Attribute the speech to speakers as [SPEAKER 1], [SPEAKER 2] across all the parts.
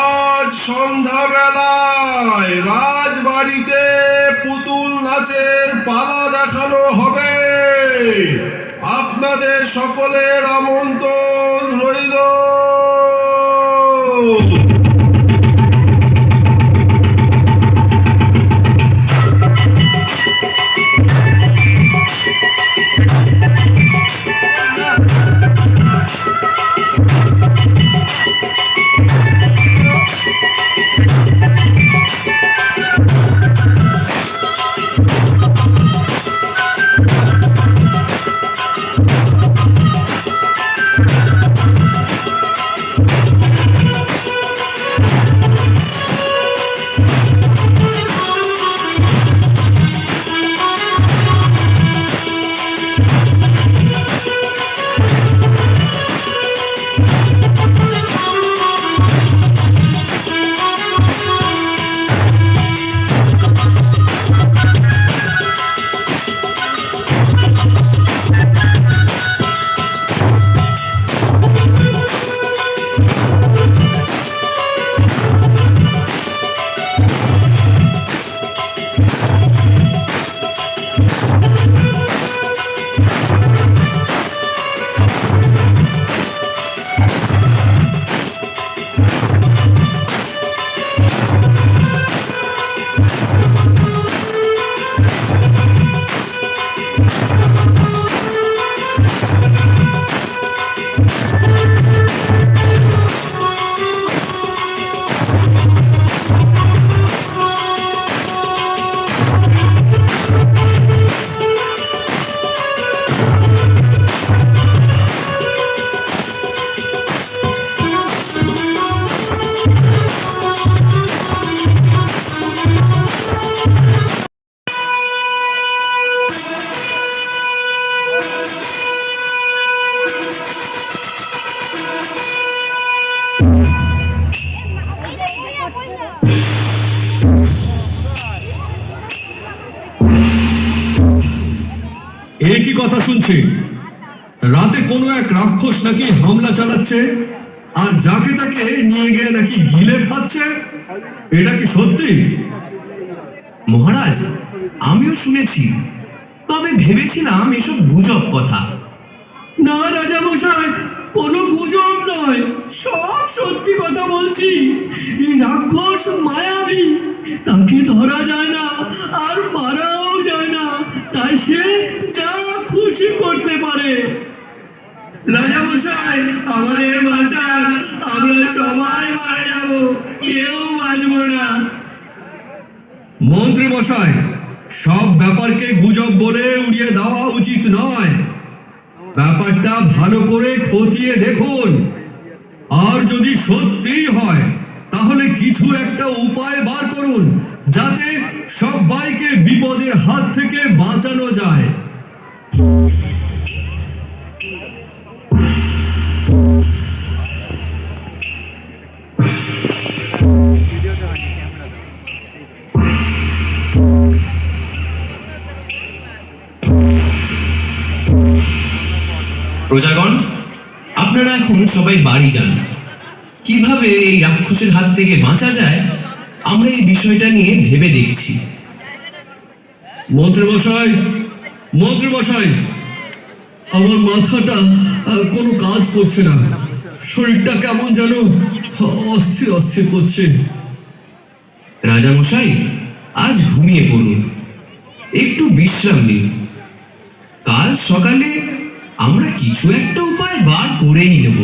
[SPEAKER 1] আজ সন্ধ্যাবেলায় রাজবাড়িতে পুতুল নাচের পালা দেখানো হবে। আপনাদের সকলের আমন্ত্রণ রইল।
[SPEAKER 2] একই কথা শুনছি, রাতে কোনো এক রাক্ষস নাকি হামলা চালাচ্ছে আর যাকে তাকে নিয়ে গিয়ে নাকি গিলে খাচ্ছে। এটা কি সত্যি?
[SPEAKER 3] মহারাজ, আমিও শুনেছি, তবে ভেবেছিলাম এসব গুজব কথা।
[SPEAKER 2] না রাজা মশাই, কোনো গুজব নয়, সব সত্যি কথা বলছি। এই রাক্ষস মায়াবী, তাকে ধরা যায় না আর মারাও যায় না, তাই সে যা খুশি করতে পারে। রাজা মশাই, আমাদের বাঁচান, আমরা সবাই মারা যাব, কেউ বাঁচব না। মন্ত্রী মশাই, সব ব্যাপারকে গুজব বলে উড়িয়ে দেওয়া উচিত নয়। ব্যাপারটা ভালো করে খতিয়ে দেখুন, আর যদি সত্যিই হয় তাহলে কিছু একটা উপায় বার করুন যাতে সবাইকে বিপদের হাত থেকে বাঁচানো যায়।
[SPEAKER 3] প্রজাগণ, আপনারা এখন সবাই বাড়ি যান। কিভাবে এই রাক্ষসের হাত থেকে বাঁচা যায় আমরা এই বিষয়টা নিয়ে ভেবে দেখছি।
[SPEAKER 2] মন্ত্রী মশাই, আমার মাথাটা কোনো কাজ করছে না, শরীরটা কেমন যেন অস্থির অস্থির করছে।
[SPEAKER 3] রাজা মশাই, আজ ঘুমিয়ে পড়ুন, একটু বিশ্রাম নিন। কাল সকালে আমরা কিছু একটা উপায় বার করেই নেব।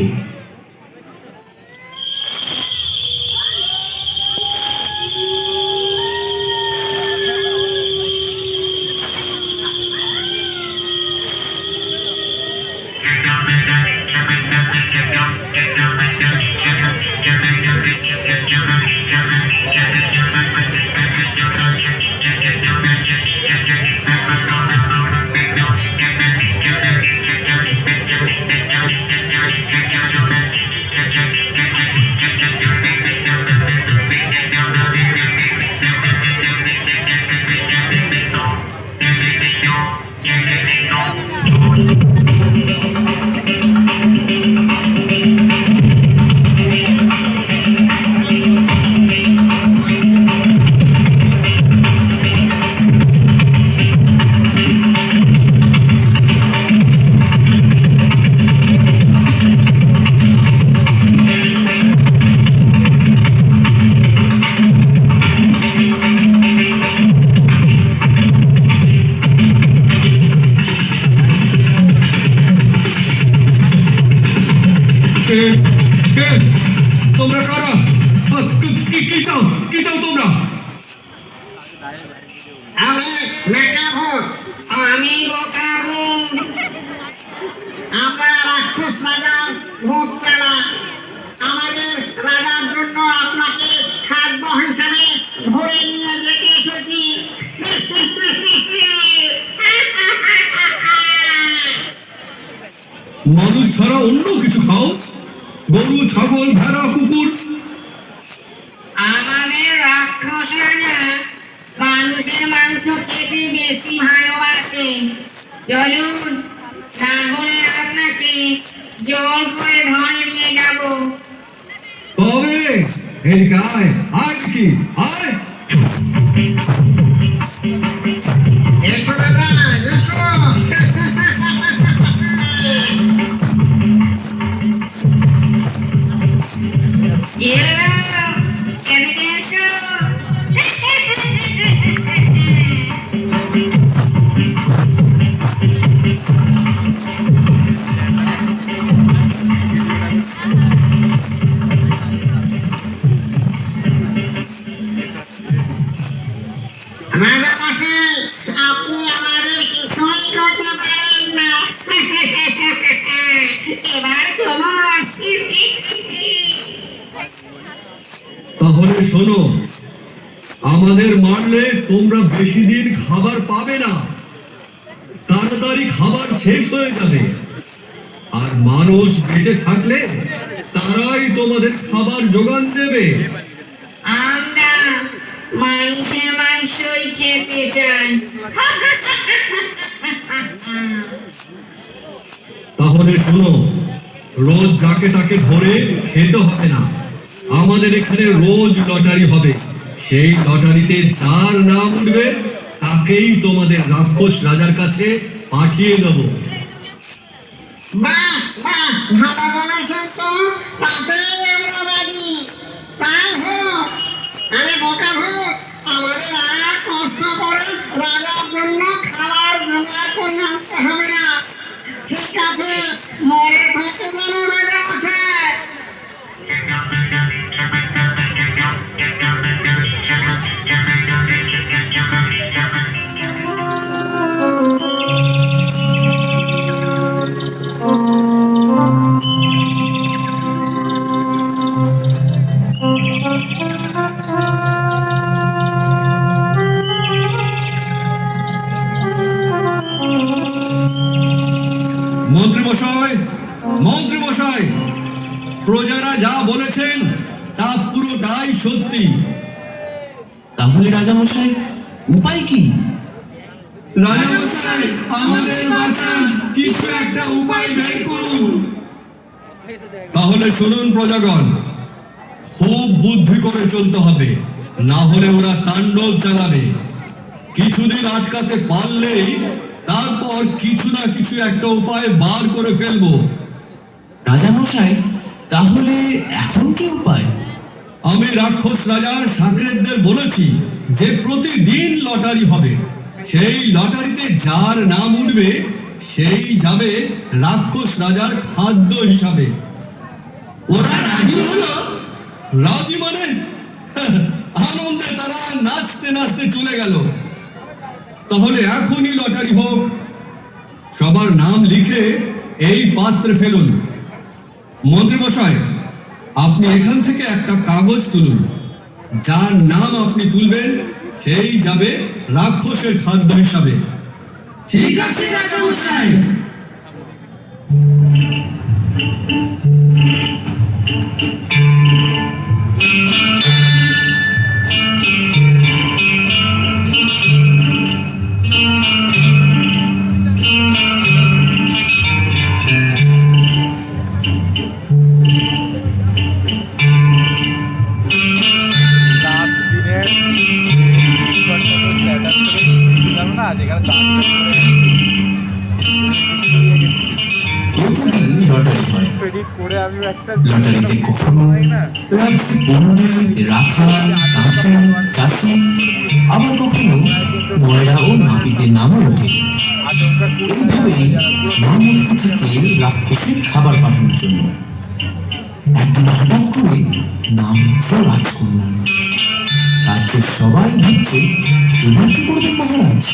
[SPEAKER 1] কে কে তোমরা কারা? কি চাও তোমরা?
[SPEAKER 4] আমি মেকাভূত, আমি বোকাভূত। আমরা রাক্ষস রাজার ভূত চালা। আমাদের রাজার জন্য আপনাকে খাদ্য হিসাবে ধরে নিয়ে যেতে এসেছি।
[SPEAKER 1] মানুষ ছাড়া অন্য কিছু খাও? গরু, ছাগল, ভেড়া, কুকুর?
[SPEAKER 4] আমাদের রাক্ষস রাজা মানুষের মাংস খেতে বেশি ভালোবাসে। চলুন, তাহলে আপনাকে জোর করে ধরে নিয়ে যাব।
[SPEAKER 1] তবে এদিকে আয়, আয় দেখি, আয়।
[SPEAKER 4] এসো দাদা, এসো। এদিকে এসো। রাজামশাই, আপনি আমাদের কিছুই করতে পারেন না। এবার চলুন।
[SPEAKER 1] তাহলে শোনো, আমাদের মারলে তোমরা বেশি দিন খাবার পাবে না। তাড়াতাড়ি খাবার শেষ হয়ে যাবে, আর মানুষ বেঁচে থাকলে তারাই তোমাদের খাবার যোগান দেবে।
[SPEAKER 4] আমরা মানুষের মাংসই খেতে চাই।
[SPEAKER 1] তাহলে শোনো, রোজ যাকে তাকে ধরে খেতে হবে না। আমাদের এখানে রোজ লটারি হবে। সেই লটারিতে যার নাম উঠবে তাকেই তোমাদের রাক্ষস রাজার কাছে পাঠিয়ে দেব।
[SPEAKER 4] বাহ বাহ, ভালো বলেছেন তো। তাতেই আমরা রাজি। তাই হোক। আরে বোকাভূত, আমাদের আর কষ্ট করে রাজার জন্য খাবার জোগাড় করে আনতে হবে না। ঠিক আছে, মনে থাকে যেন রাজামশাই।
[SPEAKER 1] মন্ত্রী মশাই, প্রজারা যা বলেছেন তা পুরোটাই সত্যি।
[SPEAKER 3] তাহলে রাজামশাই উপায় কি?
[SPEAKER 1] রাজামশাই, আমাদের বাঁচান, কিছু একটা উপায় বের করুন। তাহলে শুনুন প্রজাগণ, খুব বুদ্ধি করে চলতে হবে, না হলে ওরা তাণ্ডব চালাবে। কিছুদিন আটকাতে পারলেই তারপর কিছু না কিছু একটা উপায় বার করে ফেলবো।
[SPEAKER 3] রাজামশাই, তাহলে এখন কি উপায়?
[SPEAKER 1] আমি রাক্ষস রাজার সাকরেদদের বলেছি যে প্রতিদিন লটারি হবে। সেই লটারিতে যার নাম উঠবে সেই যাবে রাক্ষস রাজার খাদ্য হিসাবে।
[SPEAKER 2] ওরা রাজি হলো?
[SPEAKER 1] রাজি মানে আনন্দে তারা নাচতে নাচতে চলে গেল। তাহলে এখনই লটারি হোক। সবার নাম লিখে এই পাত্রে ফেলুন। মন্ত্রী মশাই, আপনি এখান থেকে একটা কাগজ তুলুন। যার নাম আপনি তুলবেন সেই যাবে রাক্ষসের খাদ্য হিসাবে।
[SPEAKER 2] ঠিক আছে রাজামশাই।
[SPEAKER 3] লটারিতে কখনো রাজ্যে পণ্ডিত, রাখাল, তাঁতি, চাষি, আবার কখনো ময়রা ও নাপিতের নামও ওঠে। এইভাবেই মহামূর্তি থেকে রাক্ষসের খাবার পাঠানোর জন্য একদিন হঠাৎ করে নাম উঠল রাজকন্যার। রাজ্যের সবাই ভাবছে এবার কি করবেন মহারাজ।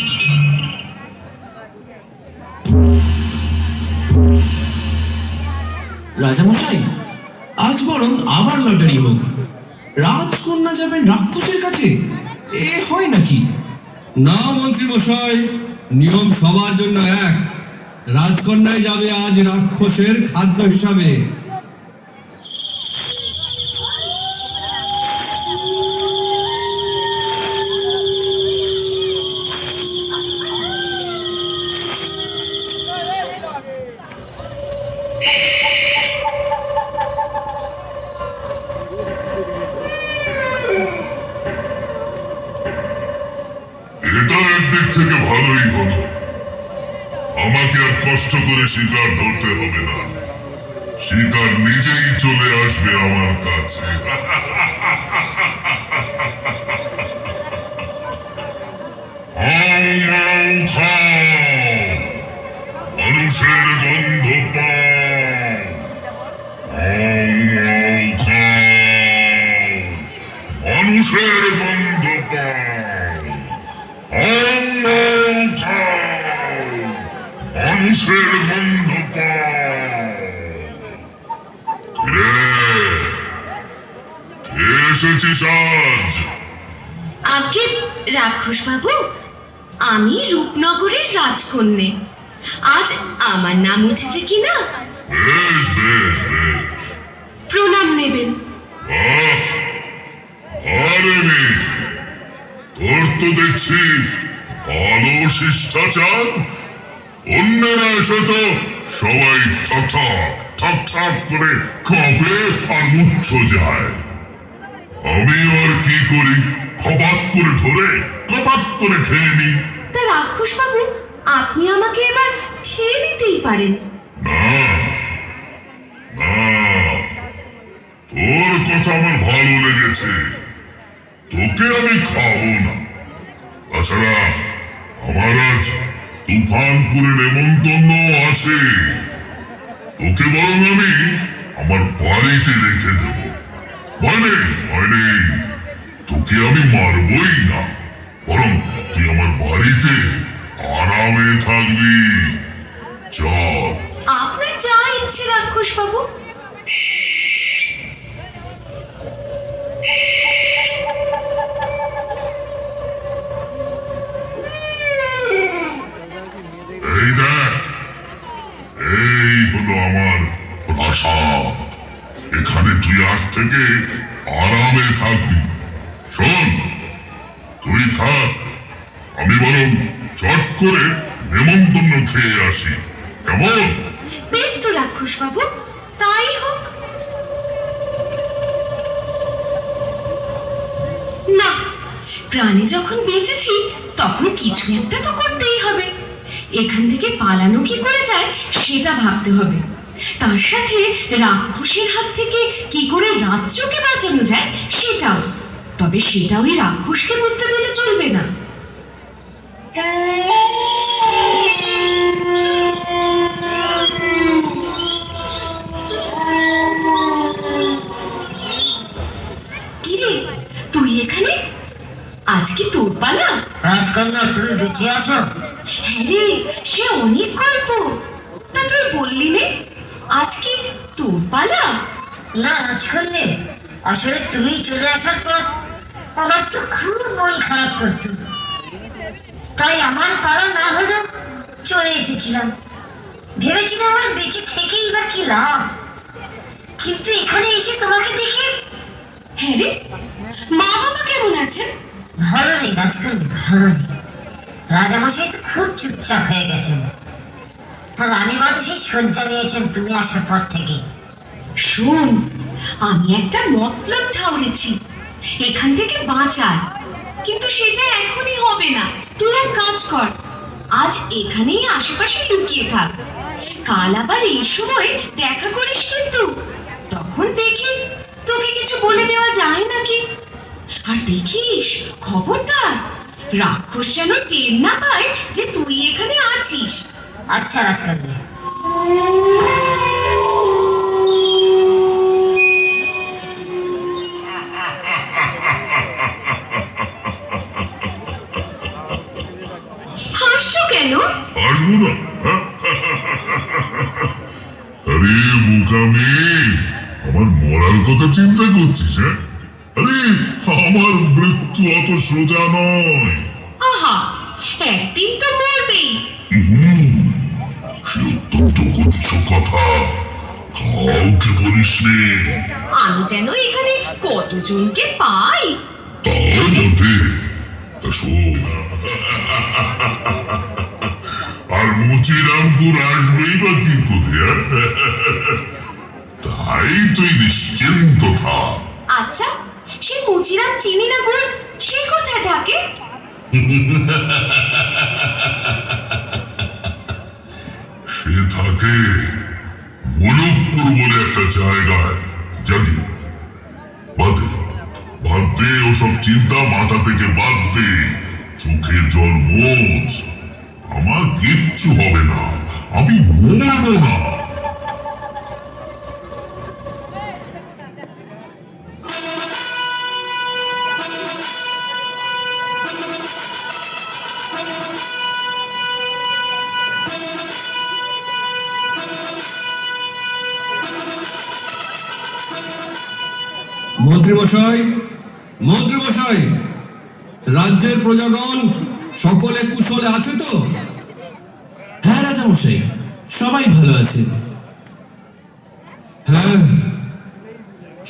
[SPEAKER 3] রাজামশাই, আজ বরং আবার লটারি হোক। রাজকন্যা যাবেন রাক্ষসের কাছে, এ হয় নাকি?
[SPEAKER 1] না মন্ত্রী মশাই, নিয়ম সবার জন্য এক। রাজকন্যাই যাবে আজ রাক্ষসের খাদ্য হিসাবে।
[SPEAKER 5] এটা একদিক থেকে ভালোই হলো, আমাকে আর কষ্ট করে শিকার ধরতে হবে না, শিকার নিজেই চলে আসবে আমার কাছে। মানুষের গন্ধ পাও, মানুষের গন্ধ পাও, মানুষের গন্ধ পাও। এসেছিস আজ?
[SPEAKER 6] আগে রাক্ষস বাবু, আমি রূপনগরের রাজকন্যা। আজ আমার নাম উঠেছে কিনা?
[SPEAKER 5] বেশ বেশ বেশ।
[SPEAKER 6] প্রণাম নেবেন।
[SPEAKER 5] আরে নে, তোর তো দেখছি ভালো শিষ্টাচার। অন্যরা এসে তো সবাই ঠক ঠক ঠক করে কাঁপে আর উচ্চ যায়। আমি আর কি করি, খপাত করে ধরে কপাত করে খেয়ে নি।
[SPEAKER 6] তা রাক্ষস বাবু, আপনি আমাকে এবার খেয়ে নিতেই পারেন।
[SPEAKER 5] না না, তোর কথা আমার ভালো লেগেছে, তোকে আমি খাবো না। তাছাড়া আমার আজ তুফানপুরে নেমন্তন্ন আছে, তোকে বরং আমি আমার বাড়িতে রেখে দেব। মানে মানে তোকে আমি মারবই না, বরং তুই আমার বাড়িতে আরামে থাকবি। চল।
[SPEAKER 6] আপনার যা ইচ্ছে রাক্ষস বাবু।
[SPEAKER 5] এই দেখ, এই হলো আমার প্রাসাদ। এখানে তুই আজ থেকে আরামে থাকবি। শোন, তুই থাক, আমি বরং চট করে নেমন্তন্ন খেয়ে আসি, কেমন?
[SPEAKER 6] বেশ তো রাক্ষস বাবু, তাই হোক। না, প্রাণী যখন বেঁচেছি তখন কিছু একটা তো করতেই হবে। এখান থেকে পালানো কি করে যায় সেটা ভাবতে হবে। তার সাথে রাক্ষসের হাত থেকে কি করে রাজ্যকে বাঁচানো যায় সেটাও। তবে সেটা ওই রাক্ষসকে বুঝতে দিলে চলবে না। কিরে, তুই এখানে? আজ কি তোর পালা?
[SPEAKER 4] রাজকন্যা, তুমি বেঁচে আছো?
[SPEAKER 6] হ্যাঁ রে, সে অনেক গল্প। তা তুই বললি নে, আজ কি তোর পালা?
[SPEAKER 4] না রাজকন্যা, আসলে তুমি চলে আসার পর আমার তো খুব মন খারাপ করতো, তাই আমার পালা না হলেও চলে এসেছিলাম। ভেবেছিলাম আমার বেঁচে থেকেই বা কি লাভ, কিন্তু এখানে এসে তোমাকে দেখে।
[SPEAKER 6] হ্যাঁ রে, মা বাবা কেমন আছেন?
[SPEAKER 4] ভালো নেই রাজকন্যা, ভালো নেই। রাজামশাই তো খুব চুপচাপ হয়ে গেছেন, আর রানী বাদে সেই শয্যা নিয়েছেন তুমি আসার পর থেকে।
[SPEAKER 6] শোন, আমি একটা মতলব ঠাউরেছি, এখান থেকে বাঁচার। কিন্তু সেটা এখনই হবে না। তুই এক কাজ কর, আজ এখানেই আশেপাশে লুকিয়ে থাক। কাল আবার এই সময় দেখা করিস কিন্তু, তখন দেখি তোকে কিছু বলে দেওয়া যায় নাকি। আর দেখিস খবরদার রাক্ষস যেন টের না পায় যে তুই এখানে আছিস।
[SPEAKER 4] আচ্ছা রাজকন্যা।
[SPEAKER 6] হাসছো কেন?
[SPEAKER 5] আসবো না? আরে বোকা মেয়ে, আমার মরার কথা চিন্তা করছিস? হ্যাঁ, আরে আমার মৃত্যু অত সোজা নয়।
[SPEAKER 6] আহা, একদিন তো মরবেই।
[SPEAKER 5] সে অত্যন্ত গুচ্ছ কথা, কাউকে বলিস নে।
[SPEAKER 6] আমি যেন এখানে কতজনকে পাই।
[SPEAKER 5] তাও যাবে, তা শোন, আর মুচিরামপুর আসবেই বা কি করে? তাই তুই নিশ্চিন্ত থাক।
[SPEAKER 6] আচ্ছা, সে মুচিরাম চিনি না গুড়, সে কোথায় থাকে?
[SPEAKER 5] সে থাকে মুলুকপুর বলে একটা জায়গায়। জানি বাদে ভাবতে, ওসব চিন্তা মাথা থেকে বাদ দে, চোখের জল মোচ। আমার কিচ্ছু হবে না, আমি মরবো না।
[SPEAKER 1] মন্ত্রীমশাই, মন্ত্রীমশাই, রাজ্যের প্রজাগণ সকলে কুশলে আছে তো?
[SPEAKER 3] হ্যাঁ রাজামশাই, সবাই ভালো আছে।
[SPEAKER 1] হ্যাঁ,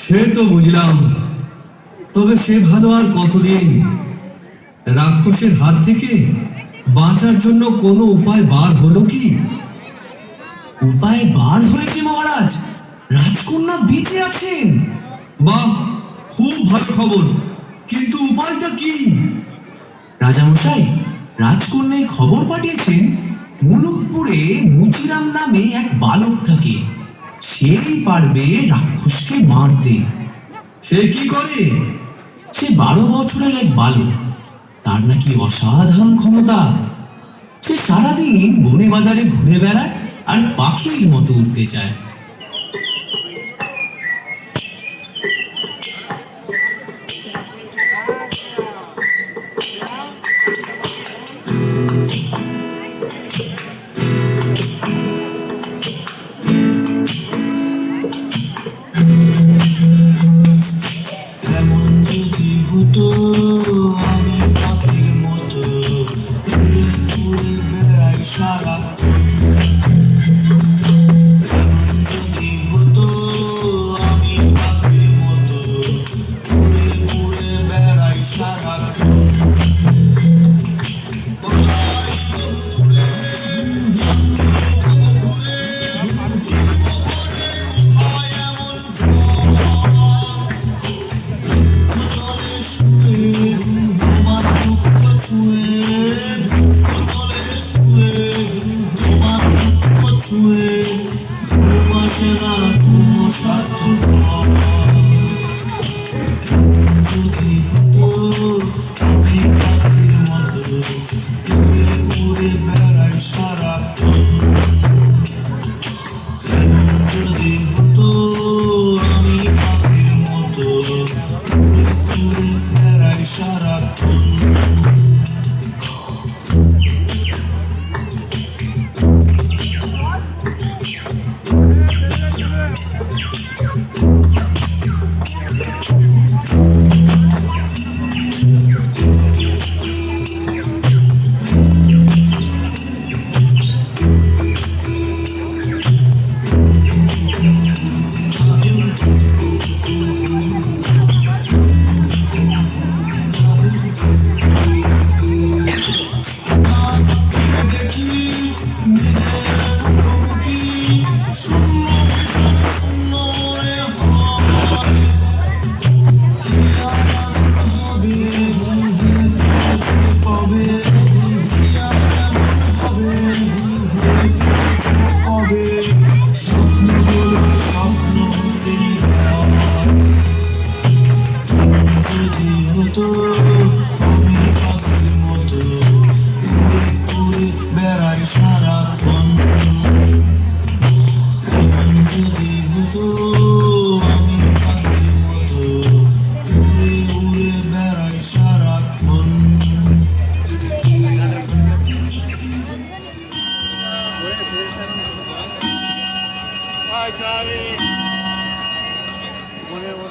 [SPEAKER 1] সে তো বুঝলাম, তবে সে ভালো আর কতদিন? রাক্ষসের হাত থেকে বাঁচার জন্য কোনো উপায় বার হলো কি?
[SPEAKER 3] উপায় বার হয়েছে মহারাজ, রাজকন্যা বেঁচে আছেন।
[SPEAKER 1] বাহ, খুব ভালো খবর, কিন্তু উপায়টা কি?
[SPEAKER 3] রাজামশাই, রাজকন্যায় খবর পাঠিয়েছেন মুলুকপুরে মুচিরাম নামে এক বালক থাকে, সেই পারবে রাক্ষসকে মারতে।
[SPEAKER 1] সে কি করে?
[SPEAKER 3] সে 12 বছরের এক বালক, তার নাকি অসাধারণ ক্ষমতা। সে সারাদিন বনে বাজারে ঘুরে বেড়ায় আর পাখির মতো উড়তে চায়।
[SPEAKER 2] এমন যদি হতো আমি পাখির মতো ঘুরে ঘুরে বেড়াই সারাক্ষণ। এমন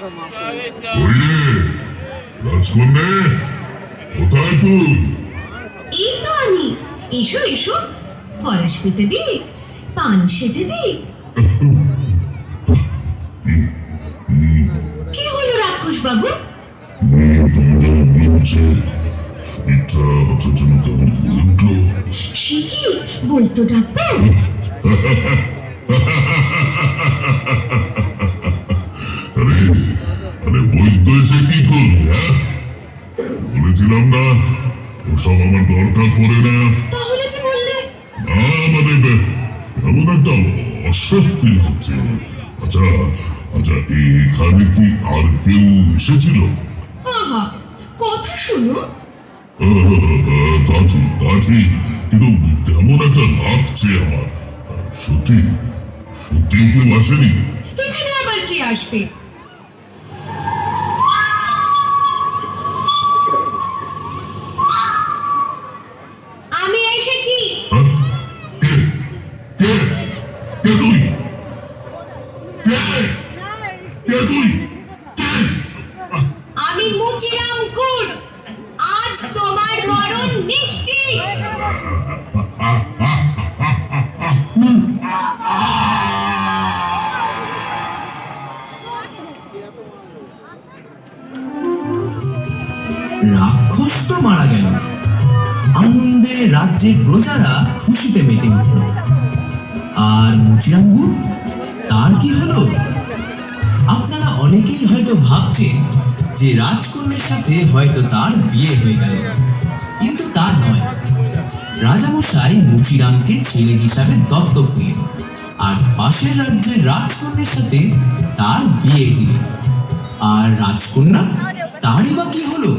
[SPEAKER 5] ওই রে রাজকন্যা, কোথায় তুই?
[SPEAKER 6] এই তো আমি। এসো এসো, ফরাস পেতে দি, পান সেজে দি। কি হলো রাক্ষস বাবু? সে কি বলতো ডাক্তার?
[SPEAKER 5] আরে বৈদ্য এসে কি করবে? হ্যাঁ, বলেছিলাম না ওসব আমার দরকার পড়ে না।
[SPEAKER 6] তাহলে কি বললে?
[SPEAKER 5] না মানে এমন একটা অস্বস্তি হচ্ছে। আচ্ছা আচ্ছা, এখানে কি আর কেউ এসেছিল?
[SPEAKER 6] আহা, কথা শুনো।
[SPEAKER 5] তা ঠিক, কিন্তু কেমন একটা লাগছে আমার। সত্যি সত্যি কেউ আসেনি?
[SPEAKER 6] এখানে আবার কে আসবে? আমি এসেছি।
[SPEAKER 5] হ্যাঁ? কে কে কে তুই? কে কে তুই? কে?
[SPEAKER 6] আমি মুচিরামকুর। আজ তোমার মরণ নিশ্চিত।
[SPEAKER 3] রাক্ষস তো মারা গেল, আনন্দে রাজ্যের প্রজারা খুশিতে মেতে উঠল। আর মুচিরাঙ্গু, তার কি হলো? আপনারা অনেকেই হয়তো ভাবছেন যে রাজকন্যার সাথে হয়তো তার বিয়ে হয়ে গেল, কিন্তু তা নয়। রাজামশাই মুচিরামকে ছেলে হিসাবে দত্তক নিলেন আর পাশের রাজ্যের রাজকন্যার সাথে তার বিয়ে দিলেন। আর রাজকন্যা, তারই বা কি হলো?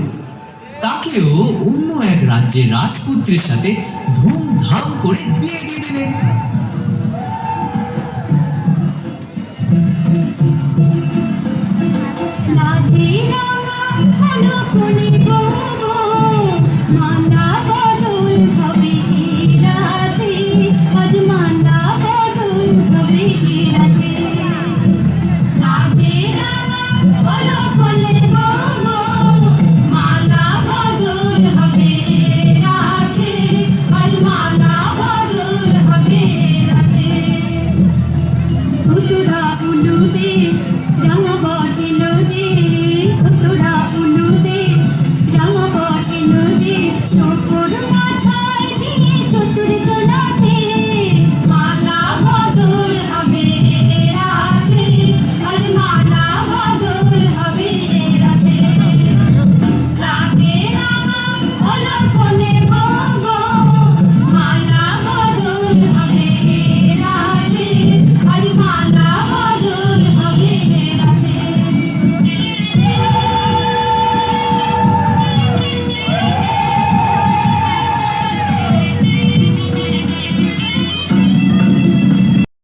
[SPEAKER 3] তাকেও অন্য এক রাজ্যের রাজপুত্রের সাথে ধুমধাম করে বিয়ে দিয়ে দিলেন।
[SPEAKER 6] রাতে